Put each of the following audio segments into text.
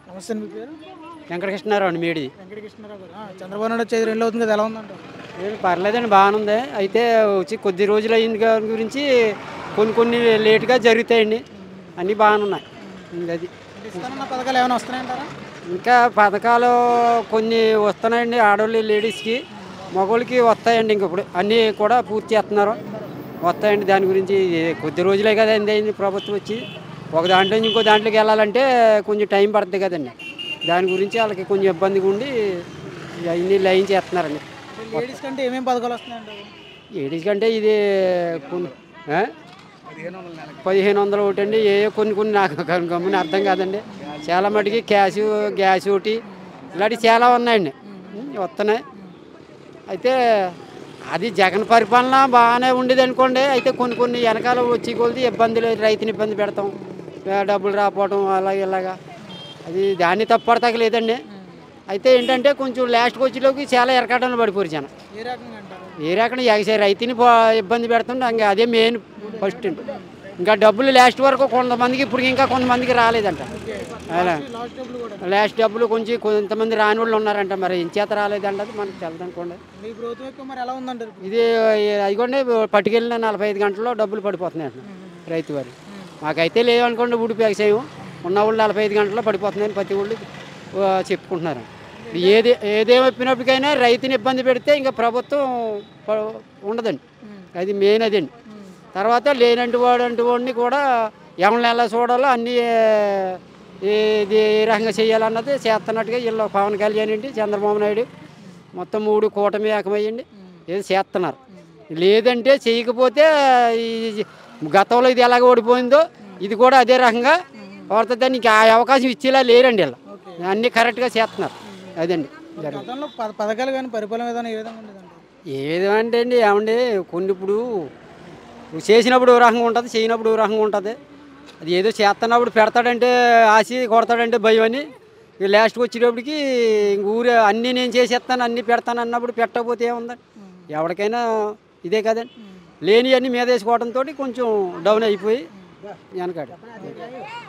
నమస్తే మీ పేరు? వెంకటకృష్ణారావు అండి మేడి. వెంకటకృష్ణరావు గారు. చంద్రబాబు నాయుడు వచ్చి 5 ఏళ్ళు అవుతుంది కదా, ఎలా ఉందంటారు? ఏం పర్లేదండి, బాగానే ఉంది. అయితే వచ్చి కొద్ది రోజులు అయింది గురించి కొన్ని కొన్ని లేటుగా జరుగుతాయండి. అన్నీ బాగానే ఉన్నాయి. అది అంటే ఇస్తానన్న పథకాలు ఏమైనా వస్తున్నాయంటారా? ఇంకా పథకాలు కొన్ని వస్తున్నాయండి. ఆడవాళ్ళు లేడీస్కి, మగవాళ్ళకి వస్తాయండి. ఇంకప్పుడు అన్నీ కూడా పూర్తి చేస్తున్నారు, వస్తాయండి. దాని గురించి కొద్ది రోజులే కదా అయింది ప్రభుత్వం వచ్చి. ఒక దాంట్లో నుంచి ఇంకో దాంట్లోకి వెళ్ళాలంటే కొంచెం టైం పడుతుంది కదండి. దాని గురించి వాళ్ళకి కొంచెం ఇబ్బందిగా ఉండి అవన్నీ లైన్ చేస్తున్నారండి. అంటే లేడీస్ కంటే ఏమేమి పథకాలు వస్తున్నాయంటారు? లేడీస్ కంటే ఇది కొన్ని 1500 ఒకటి అండి. ఏ కొన్ని కొన్ని నాకు గమ్మున అర్థం కాదండి. చాలా మటుకి గ్యాస్ ఒకటి ఇలాంటివి చాలా ఉన్నాయండి, వస్తున్నాయి. అయితే అది జగన్ పరిపాలన బాగానే ఉండేది అనుకోండి. అయితే కొన్ని కొన్ని వెనకాల వచ్చి కొలిది ఇబ్బందులు, రైతుని ఇబ్బంది పెడతాం, డబ్బులు రాకపోవడం ఇలాగా అది దాన్ని తప్పడతగలేదండి. అయితే ఏంటంటే కొంచెం లాస్ట్కి వచ్చేలోకి చాలా ఎరకాటంలో పడిపోరు జనం. ఏ రకంగా అంటారు? ఏ రకంగా ఎగసే రైతుని ఇబ్బంది పెడుతుండే, ఇంకా అదే మెయిన్ ఫస్ట్. ఇంకా డబ్బులు లాస్ట్ వరకు కొంతమందికి, ఇప్పుడు ఇంకా కొంతమందికి రాలేదంట. అలా లాస్ట్ డబ్బులు కూడా లాస్ట్ డబ్బులు కొంతమంది రాని వాళ్ళు ఉన్నారంట. మరి ఏం చేత రాలేదంట, అది మనకు తెలదనుకోండి. మీ ప్రభుత్వం యొక్క మరి ఎలా ఉందంటారు ఇప్పుడు? ఇది అదిగోండి, పట్టుకెళ్ళిన 45 గంటల్లో డబ్బులు పడిపోతున్నాయి అంట రైతు వారు. మాకైతే లేవనుకోండి, ఊడిపి వ్యవసాయం ఉన్నవాళ్ళు 45 గంటల్లో పడిపోతున్నాయని ప్రతి ఊళ్ళు చెప్పుకుంటున్నారు. ఏదేమైపోయినప్పటికైనా రైతుని ఇబ్బంది పెడితే ఇంకా ప్రభుత్వం ఉండదండి. అది మెయిన్ అదండి. తర్వాత లేనంటి వాడిని కూడా ఎవరిని ఎలా చూడాలో అన్నీ ఇది ఏ రకంగా చేయాలన్నది చేస్తున్నట్టుగా వీళ్ళు పవన్ కళ్యాణ్ అండి, చంద్రబాబు నాయుడు మొత్తం 3 కూటమి ఏకమయ్యండి ఏదో చేస్తున్నారు. లేదంటే చేయకపోతే ఈ గతంలో ఇది ఎలాగ ఓడిపోయిందో ఇది కూడా అదే రకంగా పడుతుందని ఇంకా ఆ అవకాశం ఇచ్చేలా లేరండి. వీళ్ళు అన్నీ కరెక్ట్గా చేస్తున్నారు. అదండి గతంలో పథకాలు కానీ పరిపాలన విధానం ఏ విధంగా ఉండేదంటారు? ఏ విధంగా అంటే అండి, ఏమండి కొన్ని ఇప్పుడు చేసినప్పుడు ఓ రకంగా ఉంటుంది, చేయనప్పుడు ఓ రకంగా ఉంటుంది. అది ఏదో చేస్తున్నప్పుడు పెడతాడంటే ఆశ, కొడతాడంటే భయం అని, లాస్ట్కి వచ్చేటప్పటికి ఊరే అన్నీ నేను చేసేస్తాను అన్నీ పెడతాను అన్నప్పుడు పెట్టకపోతే ఏముందండి. ఎవరికైనా ఇదే కదండి. లేని అన్నీ మీద వేసుకోవడంతో కొంచెం డౌన్ అయిపోయి వెనకాడు.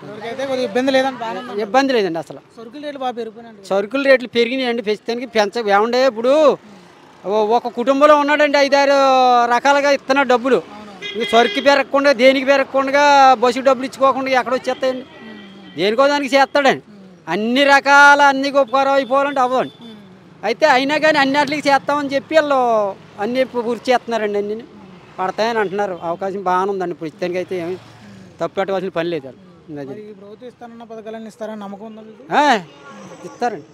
ఇప్పటికైతే కొద్దిగా ఇబ్బంది లేదండి, బాగానే ఉందండి. ఇబ్బంది లేదండి అసలు. సరుకుల రేట్లు బాగా పెరిగిపోయినాయండి. సరుకుల రేట్లు పెరిగినాయండి, పెంచడానికి ఏమండే. ఇప్పుడు ఒక కుటుంబంలో ఉన్నాడండి 5-6 రకాలుగా ఇస్తున్న డబ్బులు. ఇంక సరుకు పెరగకుండా, దేనికి పెరగకుండా, బస్సు డబ్బులు ఇచ్చుకోకుండా ఎక్కడ వచ్చేస్తాయండి. దేనికో దానికి చేస్తాడండి. అన్ని రకాల అన్ని ఉపకారం అయిపోవాలంటే అవ్వండి. అయితే అయినా కానీ అన్నిటికి చేస్తామని చెప్పి వాళ్ళు అన్ని పూర్తి చేస్తున్నారండి. అన్ని పడతాయని అంటున్నారు. అవకాశం బాగానే ఉందండి. ఇప్పుడు ఇస్తానికి అయితే ఏమి తప్పు పెట్టవలసిన పని లేదు. అది ప్రభుత్వం ఇస్తానన్న పథకాలన్నీ ఇస్తారని నమ్మకం ఉందా మీకు? ఇస్తారండి.